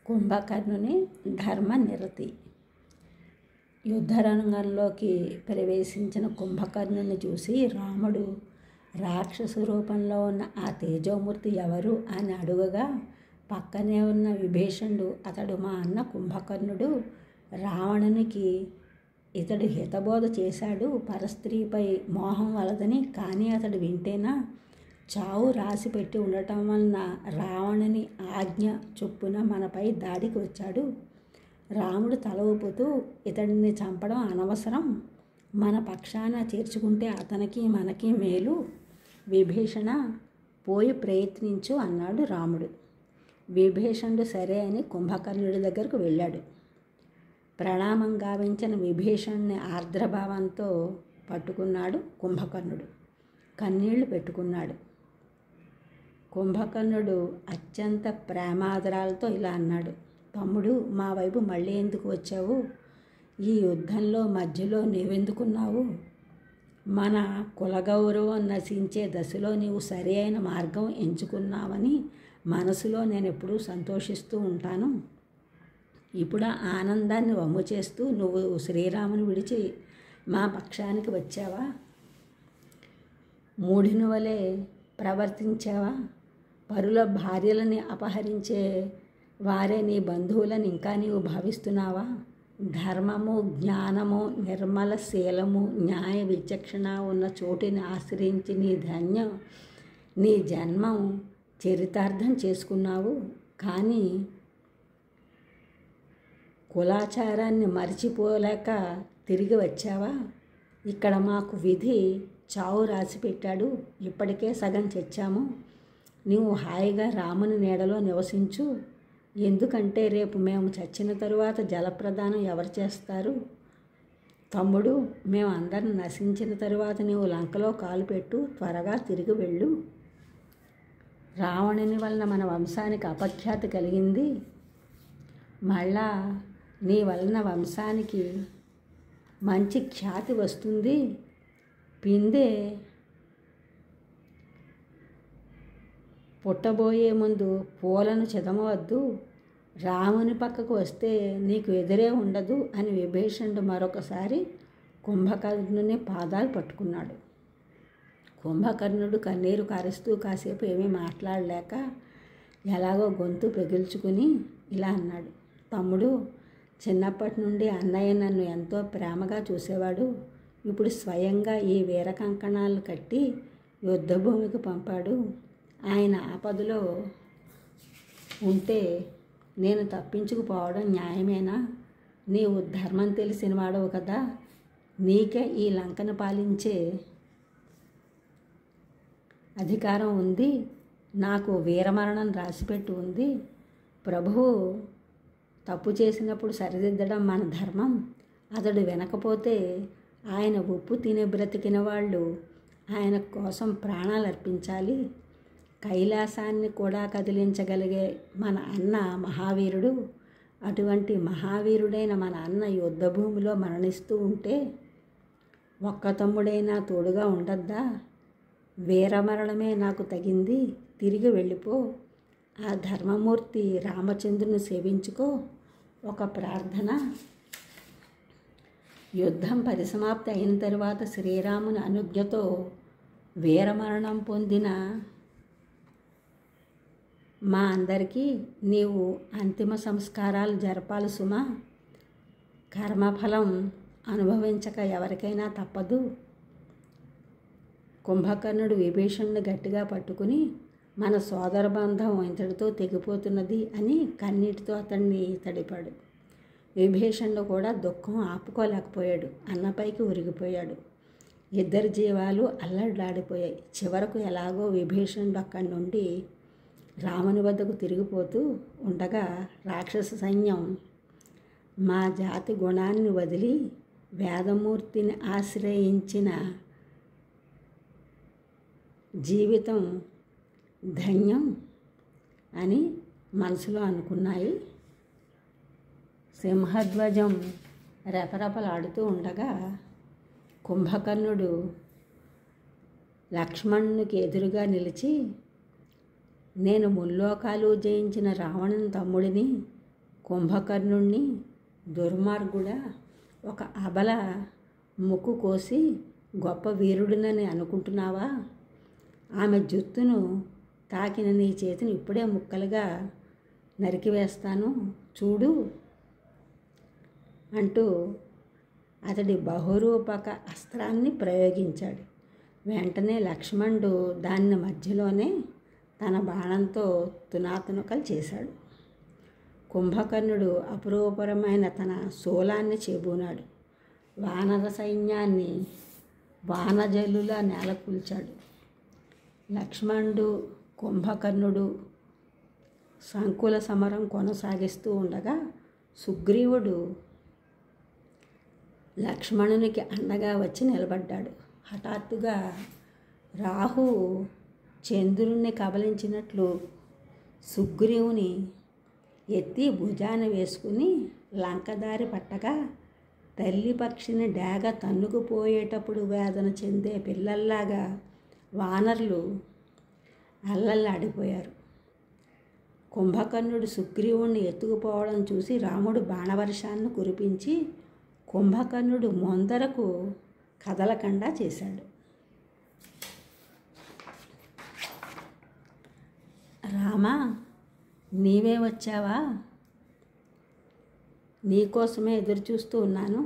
కుంభకర్ణుని ధర్మనిరతి. యుద్ధరంగంలోకి ప్రవేశించిన కుంభకర్ణుని చూసి రాముడు రాక్షస రూపంలో ఉన్న ఆ తేజోమూర్తి ఎవరు అని అడుగగా, పక్కనే ఉన్న విభీషణుడు, అతడు మా అన్న కుంభకర్ణుడు, రావణునికి ఇతడు హితబోధ చేశాడు పరస్త్రీపై మోహం వలదని. కానీ అతడు వింటేనా? చావు రాసి పెట్టి ఉండటం వలన రావణుని ఆజ్ఞ చొప్పున మనపై దాడికి వచ్చాడు. రాముడు తల ఊపుతూ, ఇతడిని చంపడం అనవసరం, మన పక్షాన చేర్చుకుంటే అతనికి మనకి మేలు. విభీషణ, పోయి ప్రయత్నించు అన్నాడు రాముడు. విభీషణుడు సరే అని కుంభకర్ణుడి దగ్గరకు వెళ్ళాడు. ప్రణామం గావించిన విభీషణుని ఆర్ద్రభావంతో పట్టుకున్నాడు కుంభకర్ణుడు. కన్నీళ్లు పెట్టుకున్నాడు. కుంభకర్ణుడు అత్యంత ప్రేమాదరాలతో ఇలా అన్నాడు, తమ్ముడు, మా వైపు మళ్ళీ ఎందుకు వచ్చావు? ఈ యుద్ధంలో మధ్యలో నీవెందుకున్నావు? మన కులగౌరవం నశించే దశలో నీవు సరి అయిన మార్గం ఎంచుకున్నావని మనసులో నేను ఎప్పుడూ సంతోషిస్తూ ఉంటాను. ఇప్పుడు ఆ ఆనందాన్ని వమ్ము చేస్తూ నువ్వు శ్రీరాముని విడిచి మా పక్షానికి వచ్చావా? మూఢిని వలె ప్రవర్తించావా? పరుల భార్యలని అపహరించే వారే నీ బంధువులని ఇంకా నీవు భావిస్తున్నావా? ధర్మము, జ్ఞానము, నిర్మల శీలము, న్యాయ విచక్షణ ఉన్న చోటుని ఆశ్రయించి నీ జన్మం చరితార్థం చేసుకున్నావు. కానీ కులాచారాన్ని మరిచిపోలేక తిరిగి వచ్చావా? ఇక్కడ మాకు విధి చావు రాసి పెట్టాడు. ఇప్పటికే సగం చచ్చాము. నీవు హాయిగా రాముని నీడలో నివసించు. ఎందుకంటే రేపు మేము చచ్చిన తరువాత జలప్రదానం ఎవరు చేస్తారు? తమ్ముడు, మేము అందరం నశించిన తరువాత నీవు లంకలో కాలు పెట్టు, త్వరగా తిరిగి వెళ్ళు. రావణుని వలన మన వంశానికి అపఖ్యాతి కలిగింది. మళ్ళా నీ వలన వంశానికి మంచి ఖ్యాతి వస్తుంది. పిందె పుట్టబోయే ముందు పూలను చెదమవద్దు. రాముని పక్కకు వస్తే నీకు ఎదురే ఉండదు అని విభీషణుడు మరొకసారి కుంభకర్ణుని పాదాలు పట్టుకున్నాడు. కుంభకర్ణుడు కన్నీరు కారుస్తూ కాసేపు ఏమీ మాట్లాడలేక ఎలాగో గొంతు పెగిల్చుకుని ఇలా అన్నాడు, తమ్ముడు, చిన్నప్పటి నుండి అన్నయ్య నన్ను ఎంతో ప్రేమగా చూసేవాడు. ఇప్పుడు స్వయంగా ఈ వీర కంకణాలు కట్టి యుద్ధభూమికి పంపాడు. ఆయన ఆపదలో ఉంటే నేను తప్పించుకుపోవడం న్యాయమేనా? నీవు ధర్మం తెలిసిన వాడవు కదా. నీకే ఈ లంకను పాలించే అధికారం ఉంది. నాకు వీరమరణం రాసిపెట్టి ఉంది. ప్రభువు తప్పు చేసినప్పుడు సరిదిద్దడం మన ధర్మం. అతడు వినకపోతే ఆయన ఉప్పు తిని బ్రతికిన వాళ్ళు ఆయన కోసం ప్రాణాలు అర్పించాలి. కైలాసాన్ని కూడా కదిలించగలిగే మన అన్న మహావీరుడు. అటువంటి మహావీరుడైన మన అన్న యుద్ధభూమిలో మరణిస్తూ ఉంటే ఒక్క తమ్ముడైనా తోడుగా ఉండద్దా? వీరమరణమే నాకు తగింది. తిరిగి వెళ్ళిపో. ఆ ధర్మమూర్తి రామచంద్రుని సేవించుకో. ఒక ప్రార్థన. యుద్ధం పరిసమాప్తి అయిన తరువాత శ్రీరాముని అనుజ్ఞతో వీరమరణం పొందిన మా అందరికీ నీవు అంతిమ సంస్కారాలు జరపాలి సుమా. కర్మఫలం అనుభవించక ఎవరికైనా తప్పదు. కుంభకర్ణుడు విభీషణుని గట్టిగా పట్టుకుని, మన సోదర బంధం ఇంతటితో తెగిపోతున్నది అని కన్నీటితో అతన్ని తడిపాడు. విభీషణుడు కూడా దుఃఖం ఆపుకోలేకపోయాడు. అన్నపైకి ఉరిగిపోయాడు. ఇద్దరు జీవాలు అల్లడ్లాడిపోయాయి. చివరకు ఎలాగో విభీషణుడు అక్కడి నుండి రాముని వద్దకు తిరిగిపోతూ ఉండగా రాక్షస సైన్యం మా జాతి గుణాన్ని వదిలి వేదమూర్తిని ఆశ్రయించిన జీవితం ధన్యం అని మనసులో అనుకున్నాయి. సింహధ్వజం రెపరెపలాడుతూ ఉండగా కుంభకర్ణుడు లక్ష్మణునికి ఎదురుగా నిలిచి, నేను ముల్లోకాలు జయించిన రావణుని తమ్ముడిని, కుంభకర్ణుణ్ణి దుర్మార్గుడా, ఒక అబల ముక్కు కోసి గొప్ప వీరుడినని అనుకుంటున్నావా? ఆమె జుత్తును తాకిన నీ చేతిని ఇప్పుడే ముక్కలుగా నరికివేస్తాను చూడు అంటూ అతడి బహురూపక అస్త్రాన్ని ప్రయోగించాడు. వెంటనే లక్ష్మణుడు దాన్ని మధ్యలోనే తన బాణంతో తునాతునకలు చేశాడు. కుంభకర్ణుడు అపురూపరమైన తన శూలాన్ని చేబూనాడు. వానర సైన్యాన్ని వానజల్లులా నేలకూల్చాడు. లక్ష్మణుడు, కుంభకర్ణుడు సంకుల సమరం కొనసాగిస్తూ ఉండగా సుగ్రీవుడు లక్ష్మణునికి అండగా వచ్చి నిలబడ్డాడు. హఠాత్తుగా రాహువు చంద్రుణ్ణి కబలించినట్లు సుగ్రీవుని ఎత్తి భుజాన వేసుకుని లంకదారి పట్టగా తల్లి పక్షిని డేగ తన్నుకుపోయేటప్పుడు వేదన చెందే పిల్లల్లాగా వానరులు అల్లల్లాడిపోయారు. కుంభకర్ణుడు సుగ్రీవుణ్ణి ఎత్తుకుపోవడం చూసి రాముడు బాణవర్షాన్ని కురిపించి కుంభకర్ణుడు ముందరకు కదలకుండా చేశాడు. రామా, నీవే వచ్చావా? నీకోసమే ఎదురు చూస్తూ ఉన్నాను.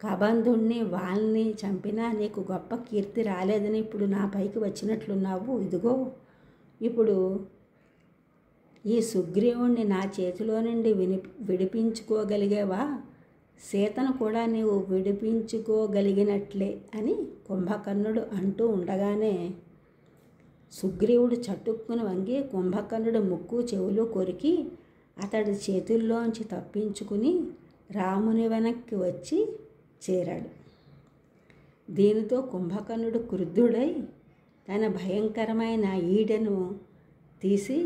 కబంధుణ్ణి వాళ్ళని చంపినా నీకు గొప్ప కీర్తి రాలేదని ఇప్పుడు నా పైకి వచ్చినట్లున్నావు. ఇదిగో ఇప్పుడు ఈ సుగ్రీవుణ్ణి నా చేతిలో నుండి విడిపించుకోగలిగేవా? సీతను కూడా నీవు విడిపించుకోగలిగినట్లే అని కుంభకర్ణుడు అంటూ ఉండగానే సుగ్రీవుడు చటుక్కున వంగి కుంభకర్ణుడు ముక్కు చెవులు కొరికి అతడి చేతుల్లోంచి తప్పించుకుని రాముని వెనక్కి వచ్చి చేరాడు. దీనితో కుంభకర్ణుడు క్రుద్ధుడై తన భయంకరమైన ఈడెను తీసి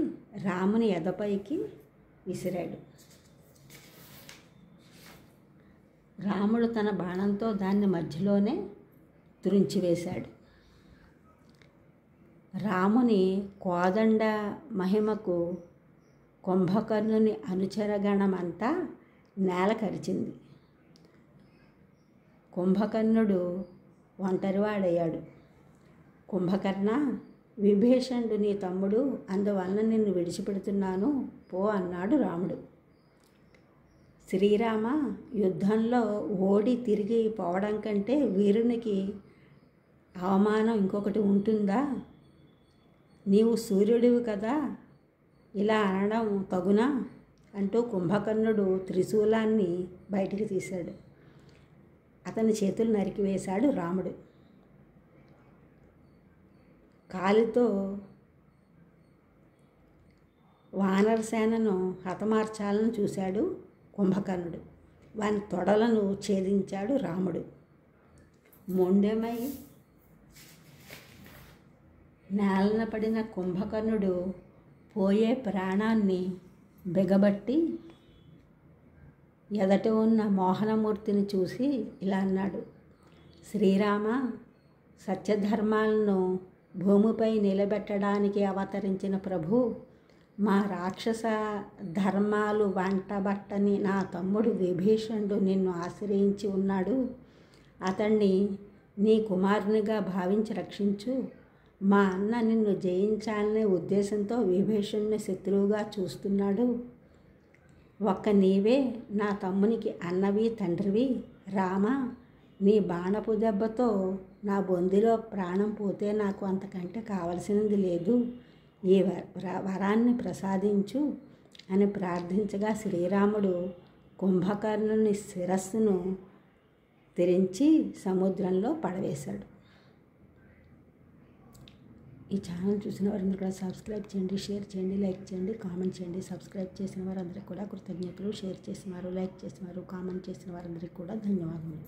రాముని ఎదపైకి విసిరాడు. రాముడు తన బాణంతో దాన్ని మధ్యలోనే తురించివేశాడు. రాముని కోదండ మహిమకు కుంభకర్ణుని అనుచరగణమంతా నేల కరిచింది. కుంభకర్ణుడు ఒంటరివాడయ్యాడు. కుంభకర్ణ, విభీషణుడు నీ తమ్ముడు, అందువలన నిన్ను విడిచిపెడుతున్నాను పో అన్నాడు రాముడు. శ్రీరామ, యుద్ధంలో ఓడి తిరిగి పోవడం కంటే వీరునికి అవమానం ఇంకొకటి ఉంటుందా? నీవు సూర్యుడివి కదా, ఇలా అనడం తగునా అంటూ కుంభకర్ణుడు త్రిశూలాన్ని బయటికి తీశాడు. అతని చేతులు నరికివేశాడు రాముడు. కాలితో వానరసేనను హతమార్చాలని చూశాడు కుంభకర్ణుడు. వాని తొడలను ఛేదించాడు రాముడు. మొండెమై నేలన పడిన కుంభకర్ణుడు పోయే ప్రాణాన్ని బిగబట్టి ఎదట ఉన్న మోహనమూర్తిని చూసి ఇలా అన్నాడు. శ్రీరామ, సత్యధర్మాలను భూమిపై నిలబెట్టడానికి అవతరించిన ప్రభు, మా రాక్షస ధర్మాలు వంటబట్టని నా తమ్ముడు విభీషణుడు నిన్ను ఆశ్రయించి ఉన్నాడు. అతన్ని నీ కుమారునిగా భావించి రక్షించు. మా అన్న నిన్ను జయించాలనే ఉద్దేశంతో విభీషణుని శత్రువుగా చూస్తున్నాడు. ఒక్క నీవే నా తమ్మునికి అన్నవి తండ్రివి. రామ, నీ బాణపు దెబ్బతో నా బొందిలో ప్రాణం పోతే నాకు అంతకంటే కావలసినది లేదు. ఈ వరాన్ని ప్రసాదించు అని ప్రార్థించగా శ్రీరాముడు కుంభకర్ణుని శిరస్సును తెరించి సముద్రంలో పడవేశాడు. ఈ ఛానల్ చూసిన వారందరూ కూడా సబ్స్క్రైబ్ చేయండి, షేర్ చేయండి, లైక్ చేయండి, కామెంట్ చేయండి. సబ్స్క్రైబ్ చేసిన వారందరికీ కూడా కృతజ్ఞతలు. షేర్ చేసిన వారు, లైక్ చేసిన వారు, కామెంట్ చేసిన వారందరికీ కూడా ధన్యవాదములు.